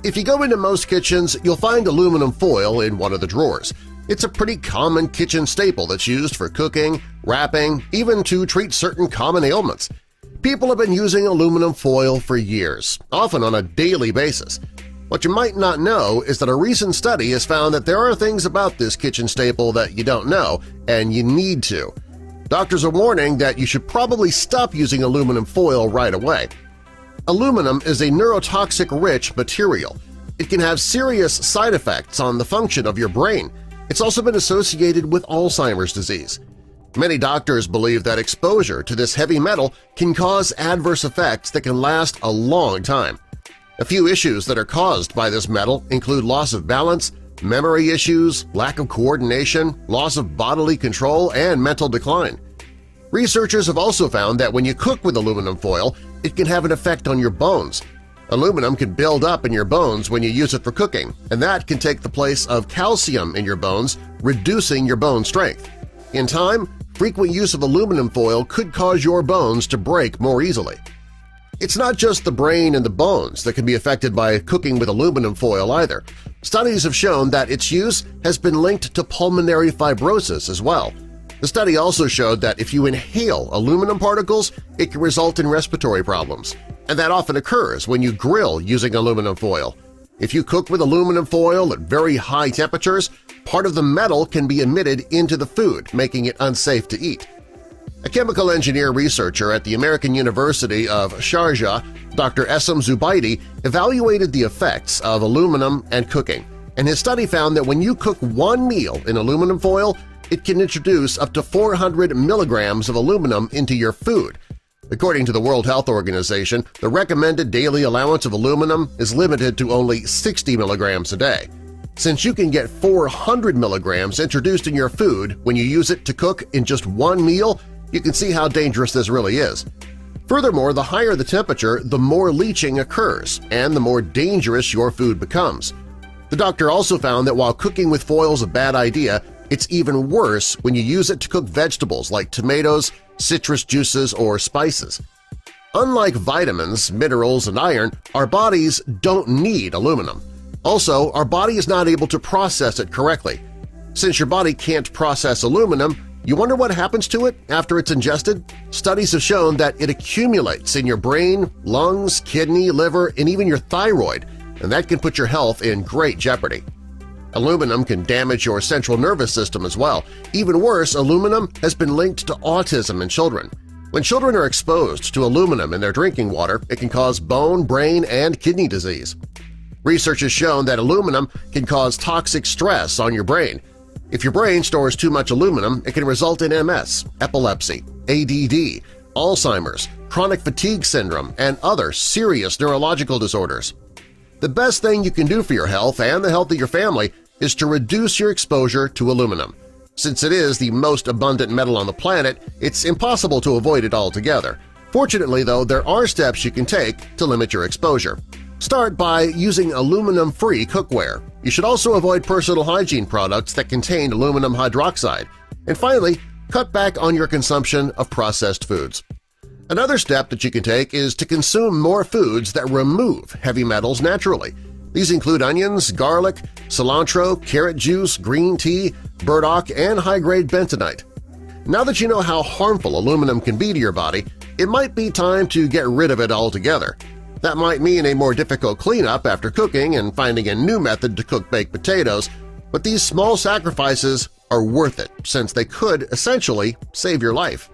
If you go into most kitchens, you'll find aluminum foil in one of the drawers. It's a pretty common kitchen staple that's used for cooking, wrapping, even to treat certain common ailments. People have been using aluminum foil for years, often on a daily basis. What you might not know is that a recent study has found that there are things about this kitchen staple that you don't know, and you need to. Doctors are warning that you should probably stop using aluminum foil right away. Aluminum is a neurotoxic-rich material. It can have serious side effects on the function of your brain. It's also been associated with Alzheimer's disease. Many doctors believe that exposure to this heavy metal can cause adverse effects that can last a long time. A few issues that are caused by this metal include loss of balance, memory issues, lack of coordination, loss of bodily control, and mental decline. Researchers have also found that when you cook with aluminum foil, it can have an effect on your bones. Aluminum can build up in your bones when you use it for cooking, and that can take the place of calcium in your bones, reducing your bone strength. In time, frequent use of aluminum foil could cause your bones to break more easily. It's not just the brain and the bones that can be affected by cooking with aluminum foil either. Studies have shown that its use has been linked to pulmonary fibrosis as well. The study also showed that if you inhale aluminum particles, it can result in respiratory problems, and that often occurs when you grill using aluminum foil. If you cook with aluminum foil at very high temperatures, part of the metal can be emitted into the food, making it unsafe to eat. A chemical engineer researcher at the American University of Sharjah, Dr. Essam Zubaidi, evaluated the effects of aluminum and cooking, and his study found that when you cook one meal in aluminum foil, it can introduce up to 400 milligrams of aluminum into your food. According to the World Health Organization, the recommended daily allowance of aluminum is limited to only 60 milligrams a day. Since you can get 400 milligrams introduced in your food when you use it to cook in just one meal, you can see how dangerous this really is. Furthermore, the higher the temperature, the more leaching occurs and the more dangerous your food becomes. The doctor also found that while cooking with foil is a bad idea, it's even worse when you use it to cook vegetables like tomatoes, citrus juices, or spices. Unlike vitamins, minerals, and iron, our bodies don't need aluminum. Also, our body is not able to process it correctly. Since your body can't process aluminum, you wonder what happens to it after it's ingested? Studies have shown that it accumulates in your brain, lungs, kidney, liver, and even your thyroid, and that can put your health in great jeopardy. Aluminum can damage your central nervous system as well. Even worse, aluminum has been linked to autism in children. When children are exposed to aluminum in their drinking water, it can cause bone, brain, and kidney disease. Research has shown that aluminum can cause toxic stress on your brain. If your brain stores too much aluminum, it can result in MS, epilepsy, ADD, Alzheimer's, chronic fatigue syndrome, and other serious neurological disorders. The best thing you can do for your health and the health of your family is to reduce your exposure to aluminum. Since it is the most abundant metal on the planet, it's impossible to avoid it altogether. Fortunately, though, there are steps you can take to limit your exposure. Start by using aluminum-free cookware. You should also avoid personal hygiene products that contain aluminum hydroxide. And finally, cut back on your consumption of processed foods. Another step that you can take is to consume more foods that remove heavy metals naturally. These include onions, garlic, cilantro, carrot juice, green tea, burdock, and high-grade bentonite. Now that you know how harmful aluminum can be to your body, it might be time to get rid of it altogether. That might mean a more difficult cleanup after cooking and finding a new method to cook baked potatoes, but these small sacrifices are worth it since they could essentially save your life.